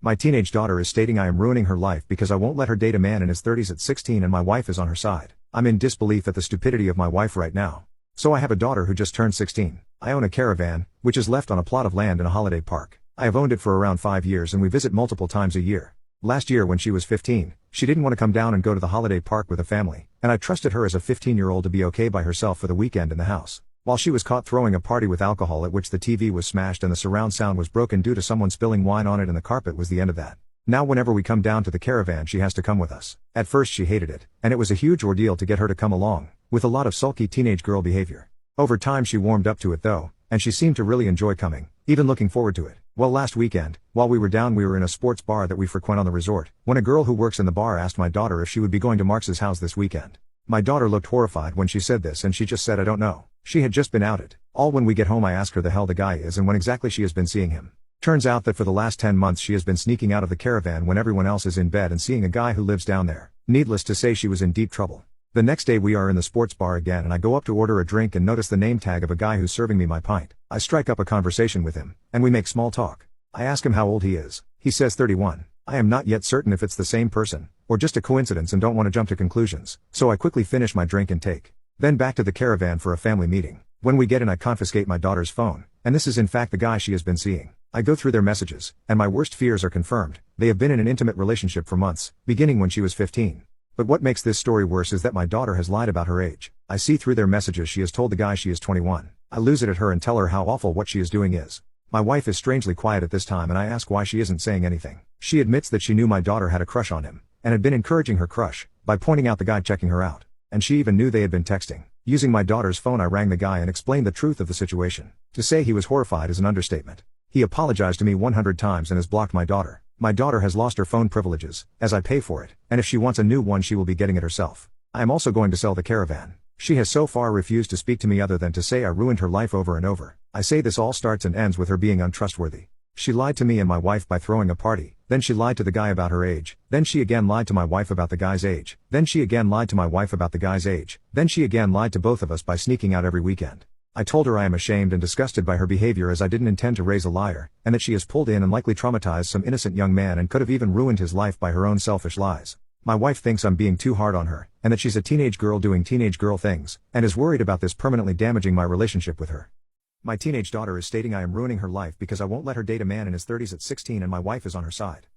My teenage daughter is stating I am ruining her life because I won't let her date a man in his 30s at 16 and my wife is on her side. I'm in disbelief at the stupidity of my wife right now. So I have a daughter who just turned 16. I own a caravan, which is left on a plot of land in a holiday park. I have owned it for around 5 years and we visit multiple times a year. Last year when she was 15, she didn't want to come down and go to the holiday park with a family, and I trusted her as a 15-year-old to be okay by herself for the weekend in the house. While she was caught throwing a party with alcohol at which the TV was smashed and the surround sound was broken due to someone spilling wine on it and the carpet was the end of that. Now whenever we come down to the caravan she has to come with us. At first she hated it, and it was a huge ordeal to get her to come along, with a lot of sulky teenage girl behavior. Over time she warmed up to it though, and she seemed to really enjoy coming, even looking forward to it. Well, last weekend, while we were down we were in a sports bar that we frequent on the resort, when a girl who works in the bar asked my daughter if she would be going to Mark's house this weekend. My daughter looked horrified when she said this and she just said I don't know. She had just been outed. All when we get home I ask her the hell the guy is and when exactly she has been seeing him. Turns out that for the last 10 months she has been sneaking out of the caravan when everyone else is in bed and seeing a guy who lives down there. Needless to say she was in deep trouble. The next day we are in the sports bar again and I go up to order a drink and notice the name tag of a guy who's serving me my pint. I strike up a conversation with him, and we make small talk. I ask him how old he is. He says 31. I am not yet certain if it's the same person, or just a coincidence and don't want to jump to conclusions, so I quickly finish my drink and take. Then back to the caravan for a family meeting. When we get in I confiscate my daughter's phone, and this is in fact the guy she has been seeing. I go through their messages, and my worst fears are confirmed. They have been in an intimate relationship for months, beginning when she was 15. But what makes this story worse is that my daughter has lied about her age. I see through their messages she has told the guy she is 21. I lose it at her and tell her how awful what she is doing is. My wife is strangely quiet at this time and I ask why she isn't saying anything. She admits that she knew my daughter had a crush on him, and had been encouraging her crush, by pointing out the guy checking her out. And she even knew they had been texting. Using my daughter's phone I rang the guy and explained the truth of the situation. To say he was horrified is an understatement. He apologized to me 100 times and has blocked my daughter. My daughter has lost her phone privileges, as I pay for it, and if she wants a new one she will be getting it herself. I am also going to sell the caravan. She has so far refused to speak to me other than to say I ruined her life over and over. I say this all starts and ends with her being untrustworthy. She lied to me and my wife by throwing a party, then she lied to the guy about her age, then she again lied to my wife about the guy's age, then she again lied to my wife about the guy's age, then she again lied to both of us by sneaking out every weekend. I told her I am ashamed and disgusted by her behavior as I didn't intend to raise a liar, and that she has pulled in and likely traumatized some innocent young man and could have even ruined his life by her own selfish lies. My wife thinks I'm being too hard on her, and that she's a teenage girl doing teenage girl things, and is worried about this permanently damaging my relationship with her. My teenage daughter is stating I am ruining her life because I won't let her date a man in his 30s at 16 and my wife is on her side.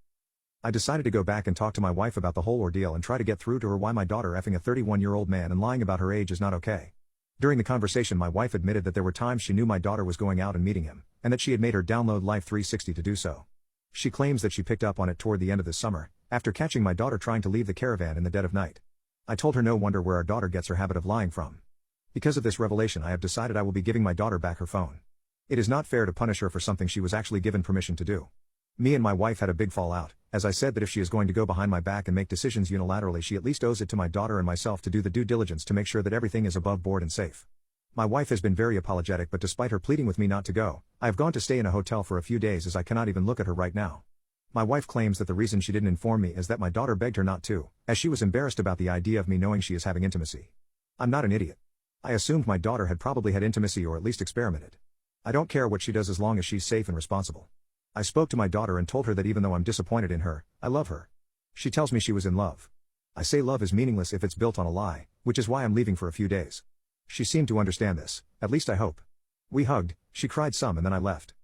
I decided to go back and talk to my wife about the whole ordeal and try to get through to her why my daughter effing a 31-year-old man and lying about her age is not okay. During the conversation my wife admitted that there were times she knew my daughter was going out and meeting him, and that she had made her download Life 360 to do so. She claims that she picked up on it toward the end of this summer, after catching my daughter trying to leave the caravan in the dead of night. I told her no wonder where our daughter gets her habit of lying from. Because of this revelation I have decided I will be giving my daughter back her phone. It is not fair to punish her for something she was actually given permission to do. Me and my wife had a big fallout, as I said that if she is going to go behind my back and make decisions unilaterally she at least owes it to my daughter and myself to do the due diligence to make sure that everything is above board and safe. My wife has been very apologetic but despite her pleading with me not to go, I have gone to stay in a hotel for a few days as I cannot even look at her right now. My wife claims that the reason she didn't inform me is that my daughter begged her not to, as she was embarrassed about the idea of me knowing she is having intimacy. I'm not an idiot. I assumed my daughter had probably had intimacy or at least experimented. I don't care what she does as long as she's safe and responsible. I spoke to my daughter and told her that even though I'm disappointed in her, I love her. She tells me she was in love. I say love is meaningless if it's built on a lie, which is why I'm leaving for a few days. She seemed to understand this, at least I hope. We hugged, she cried some and then I left.